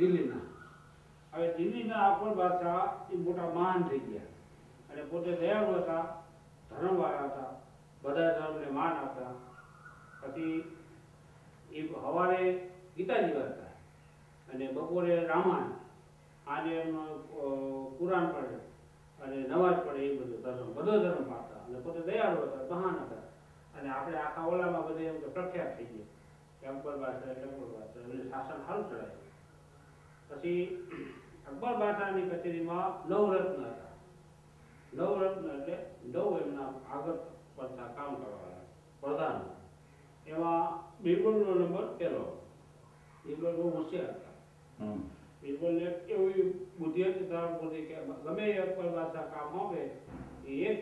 દિલ્હીના. હવે દિલ્હીના અકબર બાદશાહ એ મોટા મહાન થઈ ગયા અને પોતે દયાળુ હતા, ધર્મવાળા હતા, બધા ધર્મને માન આપતા. પછી એ સવારે ગીતાજી વાંચતા અને બપોરે રામાયણ, આજે કુરાન પડે અને નમાજ પડે, એ બધો ધર્મ પાળતા અને પોતે દયાળુ હતા, મહાન હતા. અને આપણે આખા ઓલામાં બધે એમ પ્રખ્યાત થઈ ગયા કે અકબર બાદશાહ એટલે અકબર બાદશાહ, એટલે શાસન સારું ચલાવ્યું. પછી અકબર બાદશાહની કચેરીમાં નવરત્ન હતા. નવરત્ન એટલે નવ એમના આગળ પડતા કામ કરવાવાળા પ્રધાન. એમાં બિરબલનો નંબર પહેલો. બિરબલ બહુ હોશિયાર હતા. બિરબલને એવી બુદ્ધિ હતી, ધારણ બુદ્ધિ કે ગમે એ અકબર બાદશાહ કામ આપે એ એક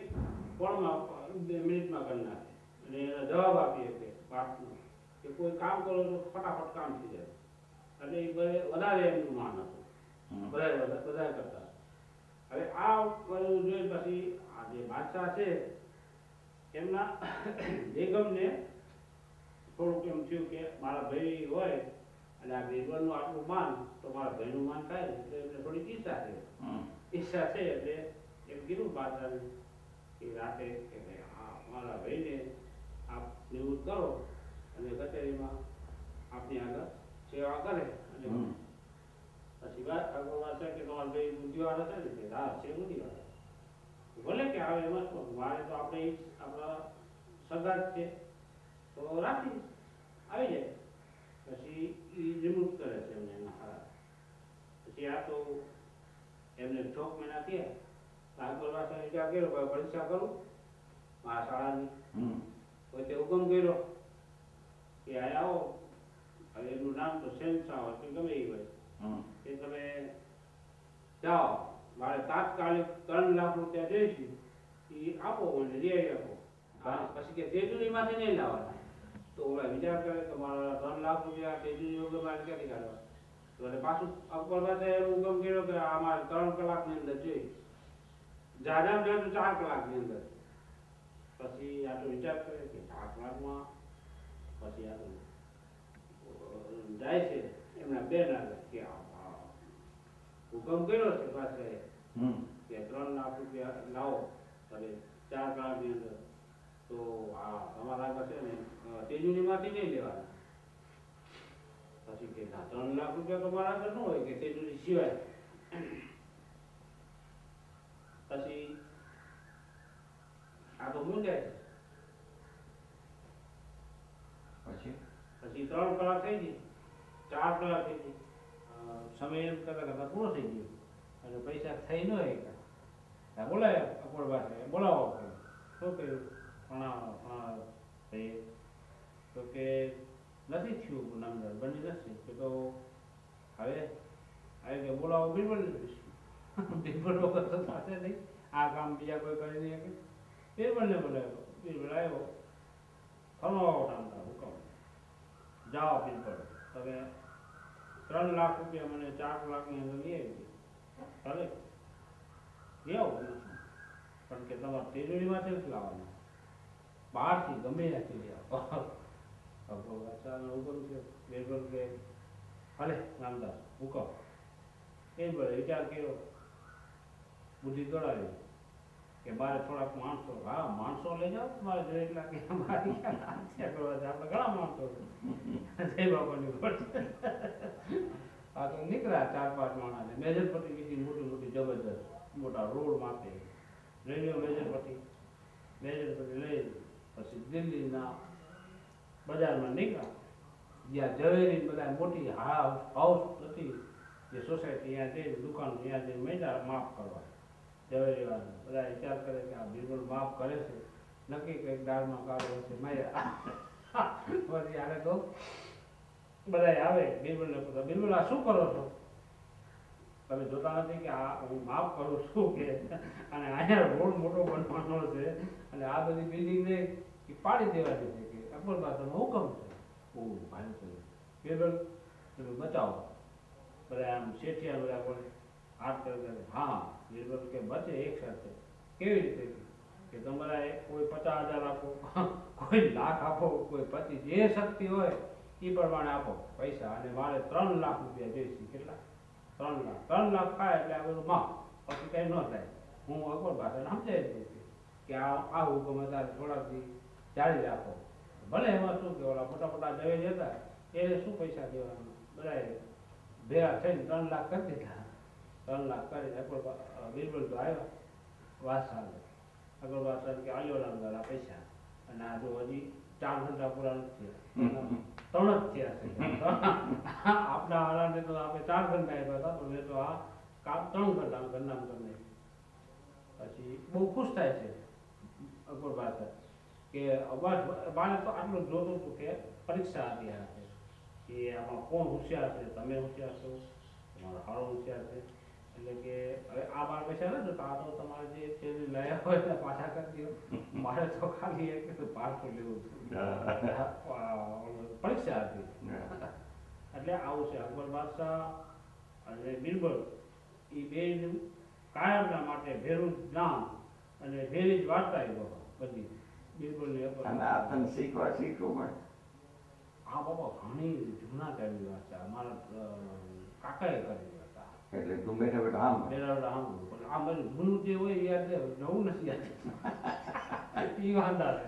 પળમાં મિનિટમાં કરી નાખે અને એનો જવાબ આપી શકે વાતનો, કે કોઈ કામ કરો તો ફટાફટ કામ થઈ જાય. એટલે એ વધારે એમનું માન હતું બધા કરતા. હવે આ જોઈ પછી આ જે બાદશાહ છે એમના બેગમને થોડુંક એમ થયું કે મારા ભાઈ હોય અને આ બિરબલનું આટલું માન તો મારા ભાઈનું માન થાય, એટલે એમને થોડીક ઈચ્છા છે. ઈચ્છા છે એટલે એમ કીધું બાદશાહને કે રાતે કે ભાઈ આ મારા ભાઈને આપ નિવૃત્ત કરો અને કચેરીમાં આપની આગળ સેવા કરે. અને પછી અકબર બાદશાહ કે તમારા ભાઈ બુદ્ધિવાળા છે ને, કે હા છે બુદ્ધિવાળા, ભલે કે આવે એમાં શું, મારે તો આપણે આપણા સગા જ છે તો રાખી આવી જાય. પછી એ નિવૃત્ત કરે છે એમને એના હારા. પછી આ તો એમને 6 મહિના થયા. અકબર બાદશાહ વિચાર કર્યો કે પરીક્ષા કરું મારા શાળાની. પોતે હુકમ કર્યો કે આ આવો, હવે એનું નામ તો શહેનશાહ હોય કે ગમે એ હોય, કે તમે જાઓ, મારે તાત્કાલિક 3 લાખ રૂપિયા જોઈશું, એ આપો મને લઈ આપો. પછી કે તેજુરીમાંથી નહીં લાવવાના. તો ઓલા વિચાર કરે કે મારા 3 લાખ રૂપિયા તેજુરી વગર મારે ક્યાંથી કાઢવા. તો એટલે પાછું અકબર બાદશાહે એવો હુકમ કર્યો કે અમારે 3 કલાકની અંદર જોઈએ, જાજા જોઈએ તો 4 કલાકની અંદર. પછી આ તો વિચાર કરે કે 4 કલાકમાં પછી આ જાય છે એમના બેન આગળ કે હુકમ કર્યો છે બાદશાહે કે 3 લાખ રૂપિયા લાવો અને 4 કલાકની અંદર. તો આ તમારા આગળ છે ને તેજુરીમાંથી નહીં લેવાના. પછી કે 3 લાખ રૂપિયા તો મારા આગળ ન હોય કે તેજુરી સિવાય. પછી આ તો મૂંઝાય છે. પછી 3 કલાક થઈ ગઈ, 4 કલાક થઈ ગઈ, સમય એમ કરતા કરતા પૂરો થઈ ગયો અને પૈસા થઈ ન હોય. બોલાય અકબર બાદશાહે, બોલાવો. શું કહ્યું? ભાઈ તો કે નથી થયું નામદાર, બની નથી. કે તો હવે કે બોલાવો બિરબલ. બિરબલ વગર તો થશે નહીં, આ કામ બીજા કોઈ કરી નહીં શકે. બિરબલને બોલાવ્યો. બિરબલ આવ્યો. ફરમાવો નામદાર, હુકમ. જાઓ બિરબલ, તમે 3 લાખ રૂપિયા મને 4 કલાકની અંદર લઈ આવી ચાલે લઈ આવો. પણ કે તમારે તેજુરીમાંથી નથી લાવવાના, બહારથી ગમે ત્યાંથી લઈ આવો. હુકમ છે. બિરબલ કે ભલે નામદાર, હુકમ. બિરબલે વિચાર કર્યો, બુદ્ધિ દોડાવી કે મારે થોડાક માણસો, હા માણસો લઈ જાઓ મારે જોઈએ એટલા, કે મારી કરવા છે, આપણે ઘણા માણસો જય બાબાની ઉપર. આ તો નીકળ્યા 4-5 માણસ. મેજરપટ્ટી બીજી મોટી મોટી જબરદસ્ત મોટા રોડ માપે, રેલવે મેજરપટ્ટી લઈ પછી દિલ્હીના બજારમાં નીકળ્યા. જ્યાં ઝવેરી બધા મોટી હાઉસ હતી, જે સોસાયટી, ત્યાં જઈને દુકાન ત્યાં જઈને મહિના માફ કરવા. ઝવેરીવાળા બધા વિચાર કરે કે આ બિરબલ માફ કરે છે, નક્કી કંઈક દાળમાં કાઢો હશે માયા. પછી આને તો બધા આવે બિરબલને પૂછો, બિરબલ આ શું કરો છો? તમે જોતા નથી કે આ હું માફ કરું છું કે, અને અહીંયા રોડ મોટો બનવાનો છે અને આ બધી બિલ્ડિંગને પાડી દેવાની છે, કે અકબર બાદશાહનો હુકમ છે. ઓ ભાઈ બિરબલ તમે બચાવો. બધા આમ શેઠિયા બધા બોલે હાથ કરે. હા બિરબલ કે બચે એક સાથે. કેવી રીતે? કે તમારા કોઈ 50,000 આપો, કોઈ લાખ આપો, કોઈ 25, જે શક્તિ હોય એ પ્રમાણે આપો પૈસા, અને મારે 3 લાખ રૂપિયા જોઈશે. કેટલા? 3 લાખ ખાય એટલે આ બધું માફ, પછી કઈ ન થાય. હું અકબર ભાષાને સમજાવી દઉં છું કે આ હુકમ તારે થોડાક દી જાળી રાખો. ભલે એમાં શું કે ઓલા મોટા મોટા દવેજ હતા એને શું પૈસા દેવાના, બધાએ ભેગા થઈને 3 લાખ કરી દીધા. 3 લાખ કરીને અકબર બિરબલ તો આવ્યા વાસાને. અકબર બાદશાહ કે આલ્યો લાંગા પૈસા, અને આ જો હજી 4 ઘંટા પૂરા નથી થયા, 3 જ થયા છે. આપણા વાળાને તો આપણે 4 ઘંટા આપ્યા હતા, પણ મેં તો આ કામ 3 ઘંટા ઘરનામ કરીને. પછી બહુ ખુશ થાય છે અકબર બાદશાહ કે બાને તો આટલું જોતું હતું કે પરીક્ષા આપી છે કે આમાં કોણ હોશિયાર છે, તમે હોશિયાર છો, તમારો હારો હોશિયાર છે. એટલે કે હવે આ બાર પૈસા નથી તો આ તો તમારે જે પેલી લયા હોય ને પાછા કરી દો. મારે તો ખાલી એક પાછું લેવું પરીક્ષા હતી. એટલે આવું છે અકબર બાદશાહ અને બિરબલ એ બે કાયમના માટે ભેરું નામ અને ભેરી જ વાર્તા એ બધી બિરબલની અકબર. હા બાબા, ઘણી જૂના ટાઈમની વાત છે. અમારા કાકાએ કરેલી હતા. એટલે તું બેઠા બેઠા આમ પણ આ બધું જૂનું જે હોય યાદ નવું નથી યાદ. એ વાંધા છે.